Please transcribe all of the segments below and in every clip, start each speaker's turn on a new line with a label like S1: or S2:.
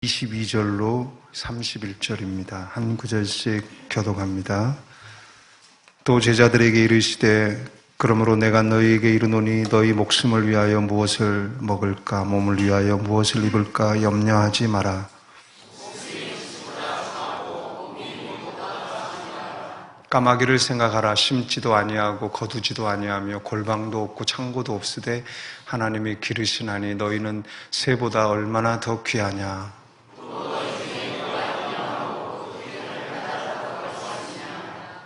S1: 22절로 31절입니다. 한 구절씩 교독합니다. 또 제자들에게 이르시되 그러므로 내가 너희에게 이르노니 너희 목숨을 위하여 무엇을 먹을까 몸을 위하여 무엇을 입을까 염려하지 마라. 까마귀를 생각하라. 심지도 아니하고 거두지도 아니하며 골방도 없고 창고도 없으되 하나님이 기르시나니 너희는 새보다 얼마나 더 귀하냐.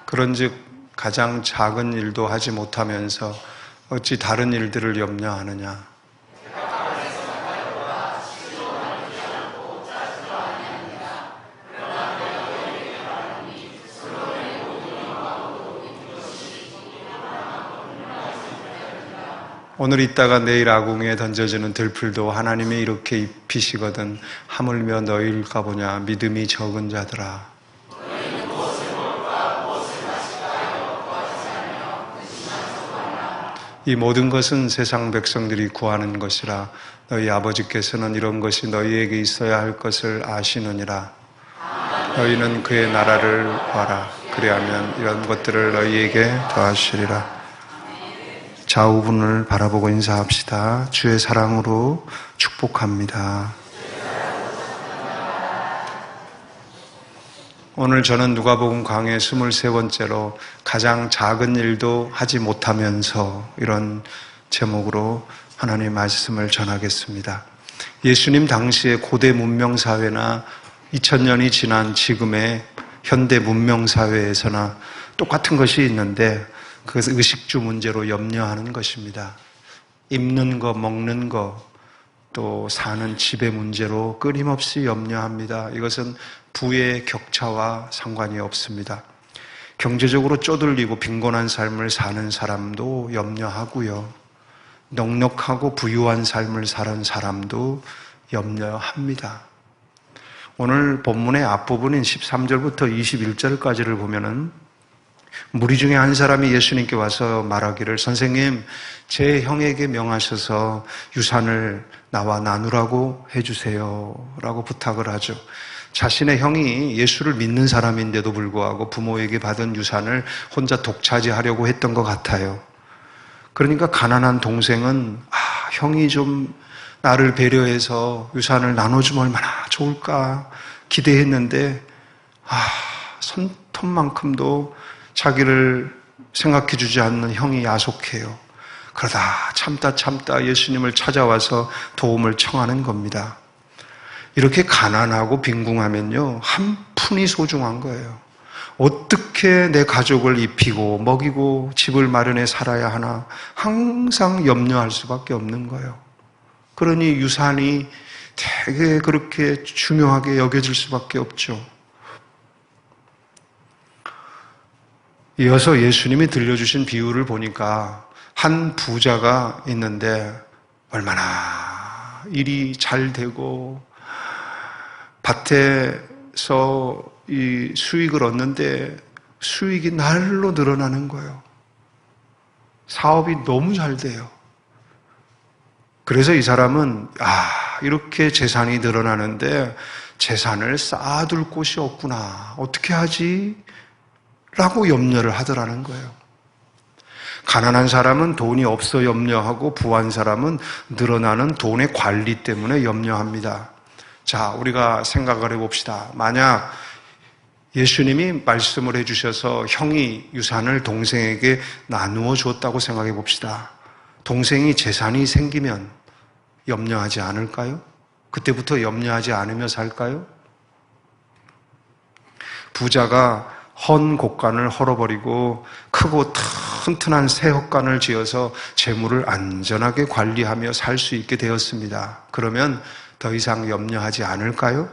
S1: 그런즉 가장 작은 일도 하지 못하면서 어찌 다른 일들을 염려하느냐. 오늘 있다가 내일 아궁이에 던져지는 들풀도 하나님이 이렇게 입히시거든 하물며 너희일까 보냐. 믿음이 적은 자들아. 이 모든 것은 세상 백성들이 구하는 것이라 너희 아버지께서는 이런 것이 너희에게 있어야 할 것을 아시느니라. 너희는 그의 나라를 구하라. 그리하면 이런 것들을 너희에게 더하시리라. 좌우분을 바라보고 인사합시다. 주의 사랑으로 축복합니다. 오늘 저는 누가복음 강해 23번째로 가장 작은 일도 하지 못하면서 이런 제목으로 하나님의 말씀을 전하겠습니다. 예수님 당시의 고대 문명사회나 2000년이 지난 지금의 현대 문명사회에서나 똑같은 것이 있는데 그것은 의식주 문제로 염려하는 것입니다. 입는 거, 먹는 거, 또 사는 집의 문제로 끊임없이 염려합니다. 이것은 부의 격차와 상관이 없습니다. 경제적으로 쪼들리고 빈곤한 삶을 사는 사람도 염려하고요. 넉넉하고 부유한 삶을 사는 사람도 염려합니다. 오늘 본문의 앞부분인 13절부터 21절까지를 보면은 무리 중에 한 사람이 예수님께 와서 말하기를 선생님, 제 형에게 명하셔서 유산을 나와 나누라고 해주세요 라고 부탁을 하죠. 자신의 형이 예수를 믿는 사람인데도 불구하고 부모에게 받은 유산을 혼자 독차지하려고 했던 것 같아요. 그러니까 가난한 동생은 형이 좀 나를 배려해서 유산을 나눠주면 얼마나 좋을까 기대했는데 손톱만큼도 자기를 생각해 주지 않는 형이 야속해요. 그러다 참다 예수님을 찾아와서 도움을 청하는 겁니다. 이렇게 가난하고 빈궁하면요, 한 푼이 소중한 거예요. 어떻게 내 가족을 입히고 먹이고 집을 마련해 살아야 하나 항상 염려할 수밖에 없는 거예요. 그러니 유산이 되게 그렇게 중요하게 여겨질 수밖에 없죠. 이어서 예수님이 들려주신 비유를 보니까 한 부자가 있는데 얼마나 일이 잘 되고 밭에서 이 수익을 얻는데 수익이 날로 늘어나는 거예요. 사업이 너무 잘 돼요. 그래서 이 사람은 이렇게 재산이 늘어나는데 재산을 쌓아둘 곳이 없구나. 어떻게 하지? 라고 염려를 하더라는 거예요. 가난한 사람은 돈이 없어 염려하고 부한 사람은 늘어나는 돈의 관리 때문에 염려합니다. 자, 우리가 생각을 해봅시다. 만약 예수님이 말씀을 해주셔서 형이 유산을 동생에게 나누어 줬다고 생각해 봅시다. 동생이 재산이 생기면 염려하지 않을까요? 그때부터 염려하지 않으며 살까요? 부자가 헌 곡간을 헐어버리고 크고 튼튼한 새 헛간을 지어서 재물을 안전하게 관리하며 살 수 있게 되었습니다. 그러면 더 이상 염려하지 않을까요?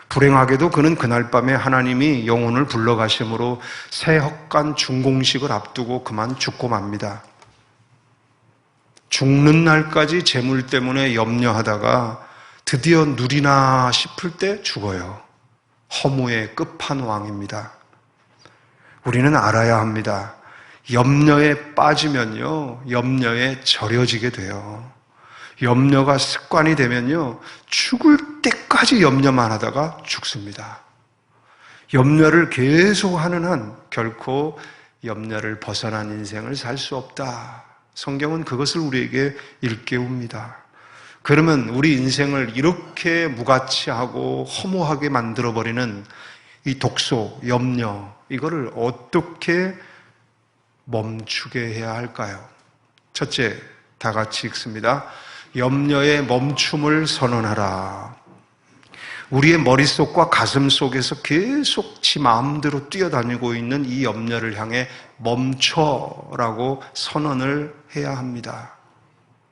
S1: 불행하게도 그는 그날 밤에 하나님이 영혼을 불러가심으로 새 헛간 준공식을 앞두고 그만 죽고 맙니다. 죽는 날까지 재물 때문에 염려하다가 드디어 누리나 싶을 때 죽어요. 허무의 끝판왕입니다. 우리는 알아야 합니다. 염려에 빠지면요, 염려에 절여지게 돼요. 염려가 습관이 되면요, 죽을 때까지 염려만 하다가 죽습니다. 염려를 계속 하는 한 결코 염려를 벗어난 인생을 살 수 없다. 성경은 그것을 우리에게 일깨웁니다. 그러면 우리 인생을 이렇게 무가치하고 허무하게 만들어버리는 이 독소, 염려, 이거를 어떻게 멈추게 해야 할까요? 첫째, 다 같이 읽습니다. 염려의 멈춤을 선언하라. 우리의 머릿속과 가슴 속에서 계속 지 마음대로 뛰어다니고 있는 이 염려를 향해 멈춰라고 선언을 해야 합니다.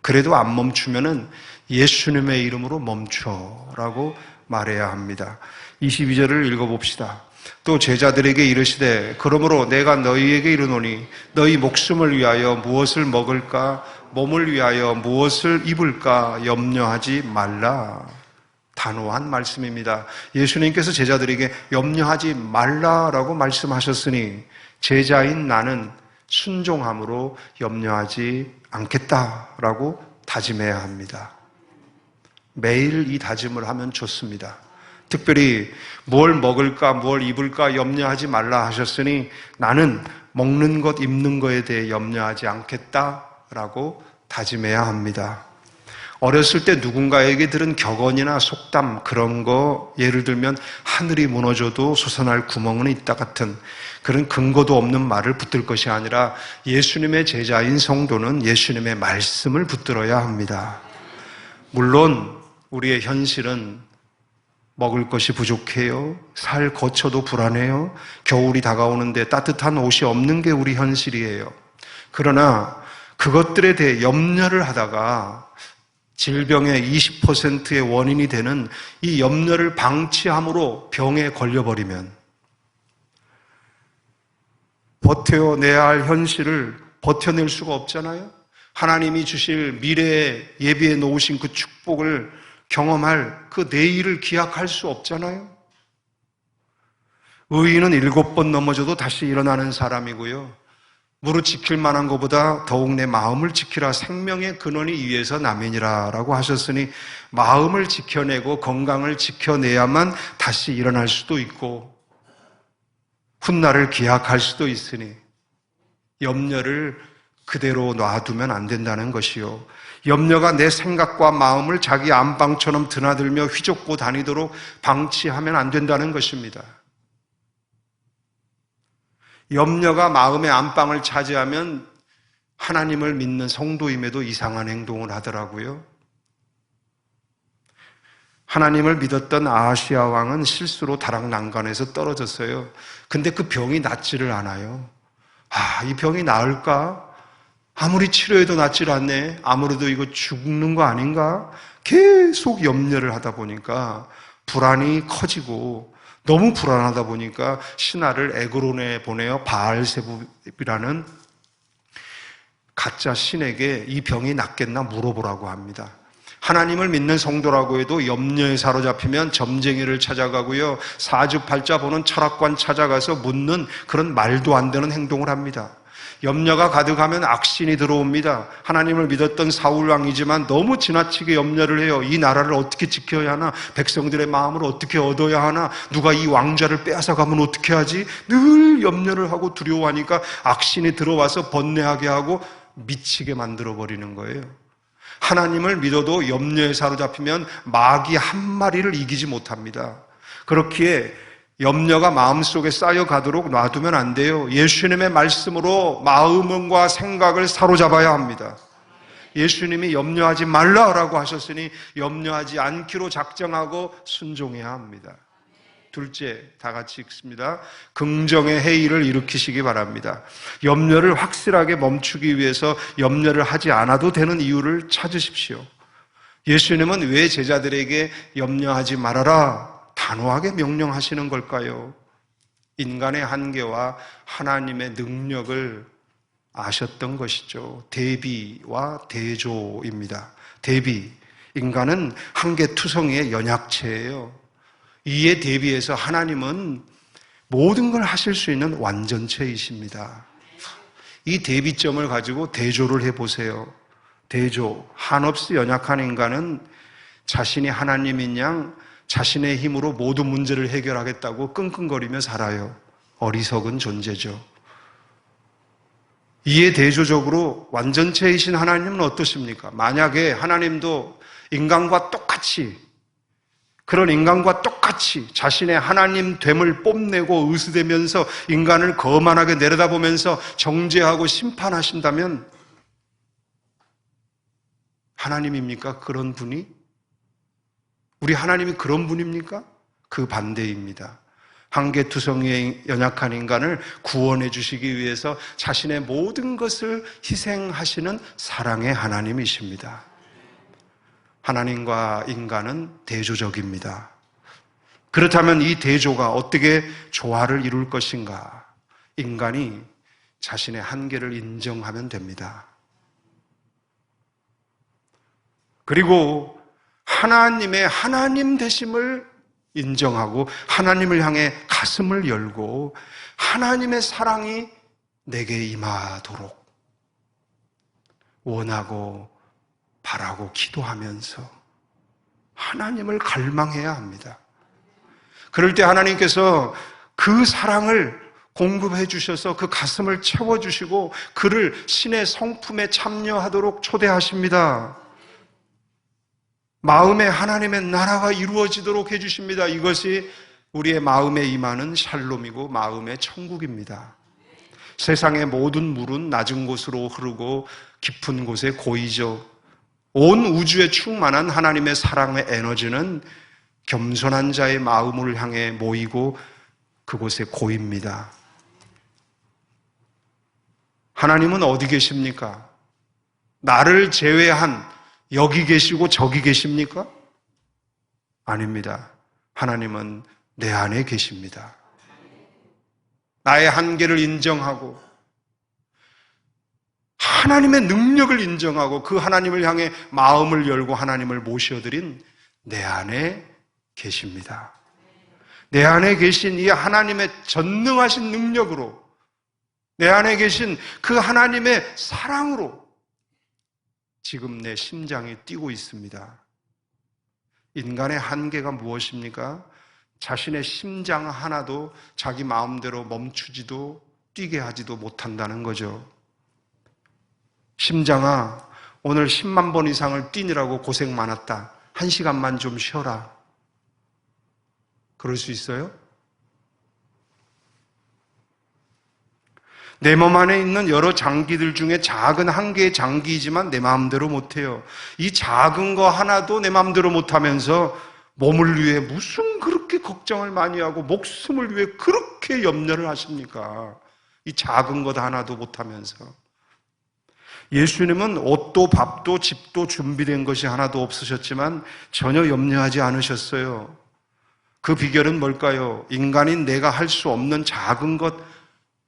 S1: 그래도 안 멈추면은 예수님의 이름으로 멈춰라고 말해야 합니다. 22절을 읽어봅시다. 또 제자들에게 이르시되 그러므로 내가 너희에게 이르노니 너희 목숨을 위하여 무엇을 먹을까 몸을 위하여 무엇을 입을까 염려하지 말라. 단호한 말씀입니다. 예수님께서 제자들에게 염려하지 말라라고 말씀하셨으니 제자인 나는 순종함으로 염려하지 않겠다라고 다짐해야 합니다. 매일 이 다짐을 하면 좋습니다. 특별히 뭘 먹을까 뭘 입을까 염려하지 말라 하셨으니 나는 먹는 것 입는 것에 대해 염려하지 않겠다라고 다짐해야 합니다. 어렸을 때 누군가에게 들은 격언이나 속담 그런 거 예를 들면 하늘이 무너져도 솟아날 구멍은 있다 같은 그런 근거도 없는 말을 붙들 것이 아니라 예수님의 제자인 성도는 예수님의 말씀을 붙들어야 합니다. 물론 우리의 현실은 먹을 것이 부족해요. 살 거처도 불안해요. 겨울이 다가오는데 따뜻한 옷이 없는 게 우리 현실이에요. 그러나 그것들에 대해 염려를 하다가 질병의 20%의 원인이 되는 이 염려를 방치함으로 병에 걸려버리면 버텨내야 할 현실을 버텨낼 수가 없잖아요. 하나님이 주실 미래에 예비해 놓으신 그 축복을 경험할 그 내일을 기약할 수 없잖아요. 의인은 7번 넘어져도 다시 일어나는 사람이고요. 무릇 지킬 만한 것보다 더욱 내 마음을 지키라. 생명의 근원이 위에서 남이니라 라고 하셨으니 마음을 지켜내고 건강을 지켜내야만 다시 일어날 수도 있고 훗날을 기약할 수도 있으니 염려를 그대로 놔두면 안 된다는 것이요. 염려가 내 생각과 마음을 자기 안방처럼 드나들며 휘젓고 다니도록 방치하면 안 된다는 것입니다. 염려가 마음의 안방을 차지하면 하나님을 믿는 성도임에도 이상한 행동을 하더라고요. 하나님을 믿었던 아하시아 왕은 실수로 다락난간에서 떨어졌어요. 근데 그 병이 낫지를 않아요. 이 병이 나을까? 아무리 치료해도 낫질 않네. 아무래도 이거 죽는 거 아닌가? 계속 염려를 하다 보니까 불안이 커지고 너무 불안하다 보니까 신하를 에그론에 보내어 바알세붑이라는 가짜 신에게 이 병이 낫겠나 물어보라고 합니다. 하나님을 믿는 성도라고 해도 염려에 사로잡히면 점쟁이를 찾아가고요. 사주팔자 보는 철학관 찾아가서 묻는 그런 말도 안 되는 행동을 합니다. 염려가 가득하면 악신이 들어옵니다. 하나님을 믿었던 사울왕이지만 너무 지나치게 염려를 해요. 이 나라를 어떻게 지켜야 하나? 백성들의 마음을 어떻게 얻어야 하나? 누가 이 왕좌를 빼앗아가면 어떻게 하지? 늘 염려를 하고 두려워하니까 악신이 들어와서 번뇌하게 하고 미치게 만들어버리는 거예요. 하나님을 믿어도 염려에 사로잡히면 마귀 한 마리를 이기지 못합니다. 그렇기에 염려가 마음속에 쌓여가도록 놔두면 안 돼요. 예수님의 말씀으로 마음과 생각을 사로잡아야 합니다. 예수님이 염려하지 말라라고 하셨으니 염려하지 않기로 작정하고 순종해야 합니다. 둘째, 다 같이 읽습니다. 긍정의 회의를 일으키시기 바랍니다. 염려를 확실하게 멈추기 위해서 염려를 하지 않아도 되는 이유를 찾으십시오. 예수님은 왜 제자들에게 염려하지 말아라 단호하게 명령하시는 걸까요? 인간의 한계와 하나님의 능력을 아셨던 것이죠. 대비와 대조입니다. 대비, 인간은 한계투성이의 연약체예요. 이에 대비해서 하나님은 모든 걸 하실 수 있는 완전체이십니다. 이 대비점을 가지고 대조를 해보세요. 대조, 한없이 연약한 인간은 자신이 하나님인 양 자신의 힘으로 모든 문제를 해결하겠다고 끙끙거리며 살아요. 어리석은 존재죠. 이에 대조적으로 완전체이신 하나님은 어떠십니까? 만약에 하나님도 인간과 똑같이, 그런 인간과 똑같이 자신의 하나님 됨을 뽐내고 의수되면서 인간을 거만하게 내려다보면서 정죄하고 심판하신다면 하나님입니까? 그런 분이? 우리 하나님이 그런 분입니까? 그 반대입니다. 한계투성이의 연약한 인간을 구원해 주시기 위해서 자신의 모든 것을 희생하시는 사랑의 하나님이십니다. 하나님과 인간은 대조적입니다. 그렇다면 이 대조가 어떻게 조화를 이룰 것인가? 인간이 자신의 한계를 인정하면 됩니다. 그리고 하나님의 하나님 되심을 인정하고 하나님을 향해 가슴을 열고 하나님의 사랑이 내게 임하도록 원하고 바라고 기도하면서 하나님을 갈망해야 합니다. 그럴 때 하나님께서 그 사랑을 공급해 주셔서 그 가슴을 채워주시고 그를 신의 성품에 참여하도록 초대하십니다. 마음에 하나님의 나라가 이루어지도록 해주십니다. 이것이 우리의 마음에 임하는 샬롬이고 마음의 천국입니다. 세상의 모든 물은 낮은 곳으로 흐르고 깊은 곳에 고이죠. 온 우주에 충만한 하나님의 사랑의 에너지는 겸손한 자의 마음을 향해 모이고 그곳에 고입니다. 하나님은 어디 계십니까? 나를 제외한 여기 계시고 저기 계십니까? 아닙니다. 하나님은 내 안에 계십니다. 나의 한계를 인정하고 하나님의 능력을 인정하고 그 하나님을 향해 마음을 열고 하나님을 모셔드린 내 안에 계십니다. 내 안에 계신 이 하나님의 전능하신 능력으로 내 안에 계신 그 하나님의 사랑으로 지금 내 심장이 뛰고 있습니다. 인간의 한계가 무엇입니까? 자신의 심장 하나도 자기 마음대로 멈추지도 뛰게 하지도 못한다는 거죠. 심장아, 오늘 10만 번 이상을 뛰느라고 고생 많았다. 1시간만 좀 쉬어라. 그럴 수 있어요? 내 몸 안에 있는 여러 장기들 중에 작은 한 개의 장기이지만 내 마음대로 못해요. 이 작은 거 하나도 내 마음대로 못하면서 몸을 위해 무슨 그렇게 걱정을 많이 하고 목숨을 위해 그렇게 염려를 하십니까? 이 작은 것 하나도 못하면서. 예수님은 옷도 밥도 집도 준비된 것이 하나도 없으셨지만 전혀 염려하지 않으셨어요. 그 비결은 뭘까요? 인간인 내가 할 수 없는 작은 것,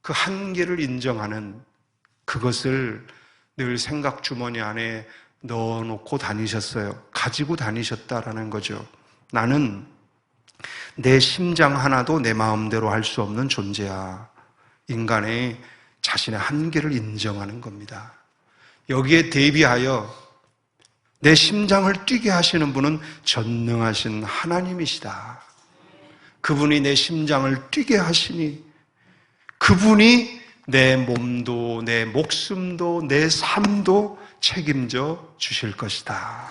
S1: 그 한계를 인정하는 그것을 늘 생각 주머니 안에 넣어놓고 다니셨어요. 가지고 다니셨다라는 거죠. 나는 내 심장 하나도 내 마음대로 할 수 없는 존재야. 인간의 자신의 한계를 인정하는 겁니다. 여기에 대비하여 내 심장을 뛰게 하시는 분은 전능하신 하나님이시다. 그분이 내 심장을 뛰게 하시니 그분이 내 몸도 내 목숨도 내 삶도 책임져 주실 것이다.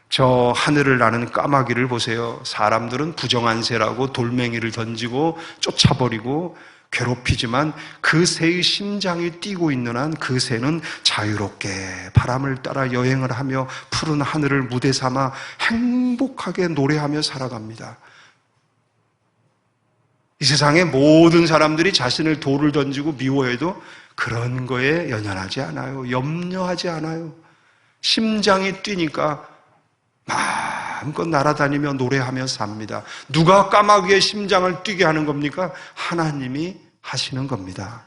S1: 저 하늘을 나는 까마귀를 보세요. 사람들은 부정한 새라고 돌멩이를 던지고 쫓아버리고 괴롭히지만 그 새의 심장이 뛰고 있는 한 그 새는 자유롭게 바람을 따라 여행을 하며 푸른 하늘을 무대 삼아 행복하게 노래하며 살아갑니다. 이 세상의 모든 사람들이 자신을 돌을 던지고 미워해도 그런 거에 연연하지 않아요. 염려하지 않아요. 심장이 뛰니까 마음껏 날아다니며 노래하며 삽니다. 누가 까마귀의 심장을 뛰게 하는 겁니까? 하나님이 하시는 겁니다.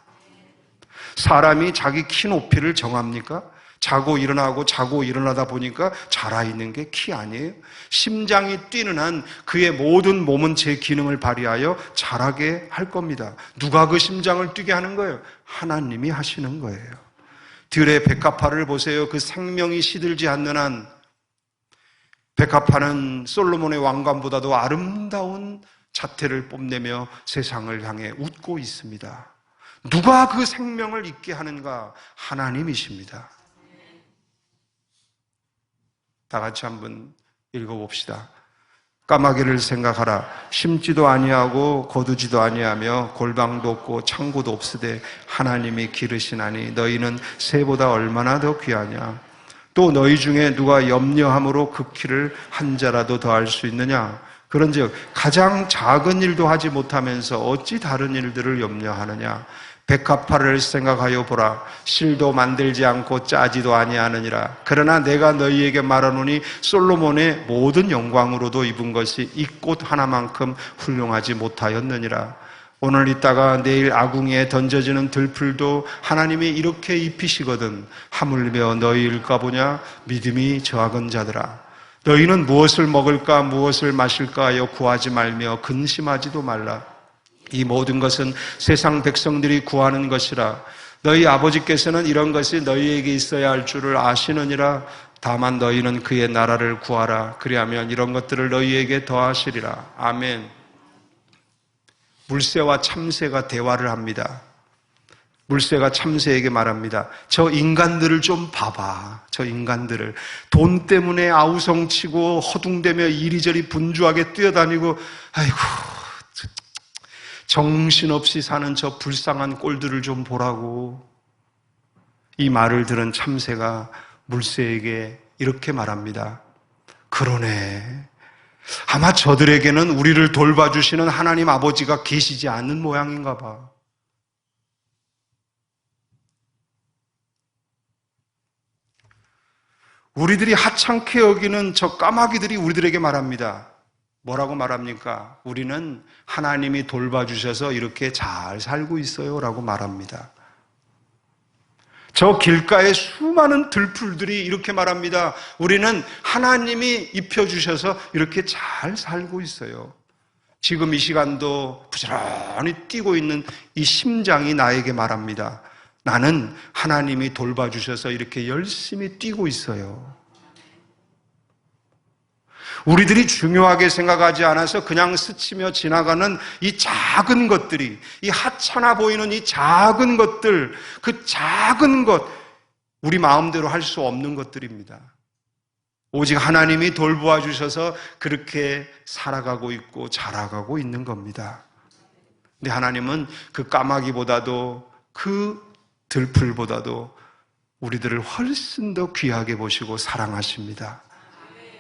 S1: 사람이 자기 키 높이를 정합니까? 자고 일어나고 자고 일어나다 보니까 자라 있는 게 키 아니에요? 심장이 뛰는 한 그의 모든 몸은 제 기능을 발휘하여 자라게 할 겁니다. 누가 그 심장을 뛰게 하는 거예요? 하나님이 하시는 거예요. 들의 백합화를 보세요. 그 생명이 시들지 않는 한 백합화는 솔로몬의 왕관보다도 아름다운 자태를 뽐내며 세상을 향해 웃고 있습니다. 누가 그 생명을 있게 하는가? 하나님이십니다. 다 같이 한번 읽어봅시다. 까마귀를 생각하라. 심지도 아니하고 거두지도 아니하며 골방도 없고 창고도 없으되 하나님이 기르시나니 너희는 새보다 얼마나 더 귀하냐. 또 너희 중에 누가 염려함으로 그 키를 한 자라도 더할 수 있느냐. 그런즉 가장 작은 일도 하지 못하면서 어찌 다른 일들을 염려하느냐. 백합화를 생각하여 보라. 실도 만들지 않고 짜지도 아니하느니라. 그러나 내가 너희에게 말하노니 솔로몬의 모든 영광으로도 입은 것이 이 꽃 하나만큼 훌륭하지 못하였느니라. 오늘 있다가 내일 아궁이에 던져지는 들풀도 하나님이 이렇게 입히시거든. 하물며 너희일까 보냐. 믿음이 저하건 자들아. 너희는 무엇을 먹을까 무엇을 마실까 하여 구하지 말며 근심하지도 말라. 이 모든 것은 세상 백성들이 구하는 것이라. 너희 아버지께서는 이런 것이 너희에게 있어야 할 줄을 아시느니라. 다만 너희는 그의 나라를 구하라. 그리하면 이런 것들을 너희에게 더하시리라. 아멘. 물새와 참새가 대화를 합니다. 물새가 참새에게 말합니다. 저 인간들을 좀 봐봐. 저 인간들을. 돈 때문에 아우성치고 허둥대며 이리저리 분주하게 뛰어다니고, 아이고, 정신없이 사는 저 불쌍한 꼴들을 좀 보라고. 이 말을 들은 참새가 물새에게 이렇게 말합니다. 그러네. 아마 저들에게는 우리를 돌봐주시는 하나님 아버지가 계시지 않는 모양인가 봐. 우리들이 하찮게 여기는 저 까마귀들이 우리들에게 말합니다. 뭐라고 말합니까? 우리는 하나님이 돌봐주셔서 이렇게 잘 살고 있어요 라고 말합니다. 저 길가에 수많은 들풀들이 이렇게 말합니다. 우리는 하나님이 입혀주셔서 이렇게 잘 살고 있어요. 지금 이 시간도 부지런히 뛰고 있는 이 심장이 나에게 말합니다. 나는 하나님이 돌봐주셔서 이렇게 열심히 뛰고 있어요. 우리들이 중요하게 생각하지 않아서 그냥 스치며 지나가는 이 작은 것들이, 이 하찮아 보이는 이 작은 것들, 그 작은 것, 우리 마음대로 할 수 없는 것들입니다. 오직 하나님이 돌보아 주셔서 그렇게 살아가고 있고 자라가고 있는 겁니다. 근데 하나님은 그 까마귀보다도 그 들풀보다도 우리들을 훨씬 더 귀하게 보시고 사랑하십니다.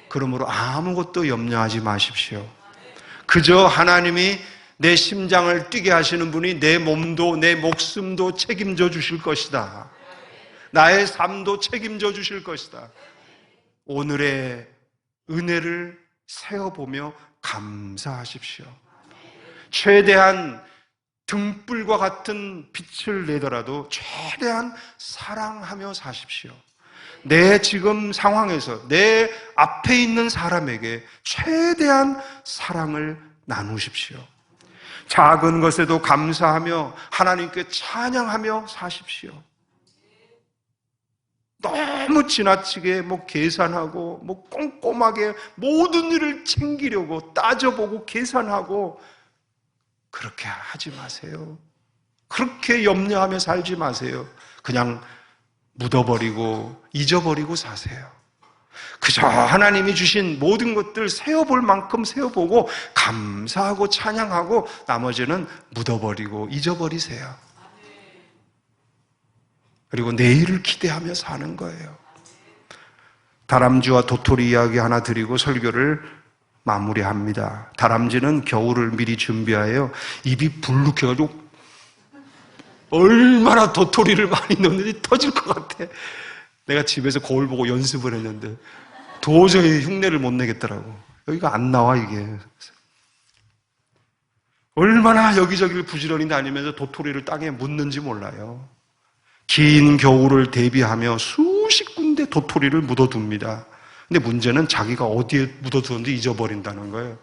S1: 그러므로 아무것도 염려하지 마십시오. 그저 하나님이 내 심장을 뛰게 하시는 분이 내 몸도 내 목숨도 책임져 주실 것이다. 나의 삶도 책임져 주실 것이다. 오늘의 은혜를 세어보며 감사하십시오. 최대한 등불과 같은 빛을 내더라도 최대한 사랑하며 사십시오. 내 지금 상황에서 내 앞에 있는 사람에게 최대한 사랑을 나누십시오. 작은 것에도 감사하며 하나님께 찬양하며 사십시오. 너무 지나치게 계산하고 꼼꼼하게 모든 일을 챙기려고 따져보고 계산하고 그렇게 하지 마세요. 그렇게 염려하며 살지 마세요. 그냥 묻어버리고 잊어버리고 사세요. 그저 하나님이 주신 모든 것들 세어볼 만큼 세어보고 감사하고 찬양하고 나머지는 묻어버리고 잊어버리세요. 그리고 내일을 기대하며 사는 거예요. 다람쥐와 도토리 이야기 하나 드리고 설교를 마무리합니다. 다람쥐는 겨울을 미리 준비하여 입이 불룩해가지고 얼마나 도토리를 많이 넣는지 터질 것 같아. 내가 집에서 거울 보고 연습을 했는데 도저히 흉내를 못 내겠더라고. 여기가 안 나와 이게. 얼마나 여기저기를 부지런히 다니면서 도토리를 땅에 묻는지 몰라요. 긴 겨울을 대비하며 수십 군데 도토리를 묻어둡니다. 근데 문제는 자기가 어디에 묻어두었는지 잊어버린다는 거예요.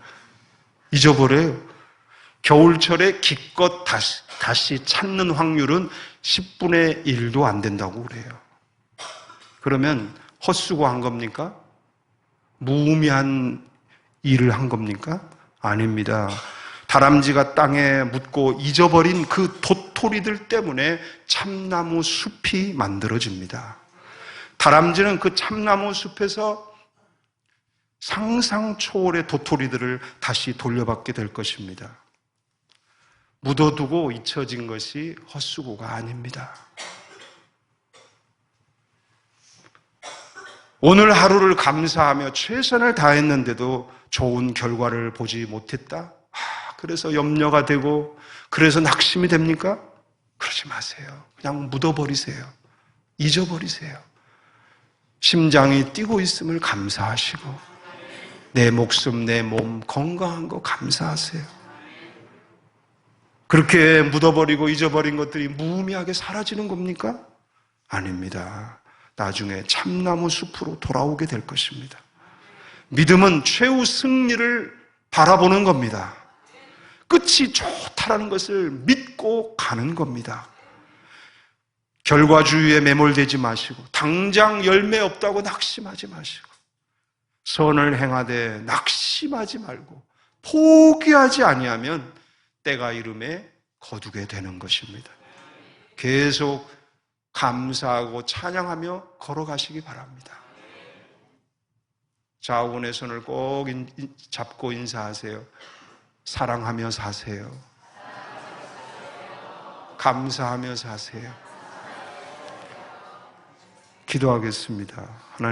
S1: 잊어버려요. 겨울철에 기껏 다시 찾는 확률은 10분의 1도 안 된다고 그래요. 그러면 헛수고한 겁니까? 무의미한 일을 한 겁니까? 아닙니다. 다람쥐가 땅에 묻고 잊어버린 그 도토리들 때문에 참나무 숲이 만들어집니다. 다람쥐는 그 참나무 숲에서 상상 초월의 도토리들을 다시 돌려받게 될 것입니다. 묻어두고 잊혀진 것이 헛수고가 아닙니다. 오늘 하루를 감사하며 최선을 다했는데도 좋은 결과를 보지 못했다? 그래서 염려가 되고 그래서 낙심이 됩니까? 그러지 마세요. 그냥 묻어버리세요. 잊어버리세요. 심장이 뛰고 있음을 감사하시고 내 목숨, 내 몸 건강한 거 감사하세요. 그렇게 묻어버리고 잊어버린 것들이 무의미하게 사라지는 겁니까? 아닙니다. 나중에 참나무 숲으로 돌아오게 될 것입니다. 믿음은 최후 승리를 바라보는 겁니다. 끝이 좋다라는 것을 믿고 가는 겁니다. 결과주의에 매몰되지 마시고 당장 열매 없다고 낙심하지 마시고 선을 행하되 낙심하지 말고 포기하지 아니하면 때가 이름에 거두게 되는 것입니다. 계속 감사하고 찬양하며 걸어가시기 바랍니다. 좌우의 손을 꼭 잡고 인사하세요. 사랑하며 사세요. 감사하며 사세요. 기도하겠습니다. 하나님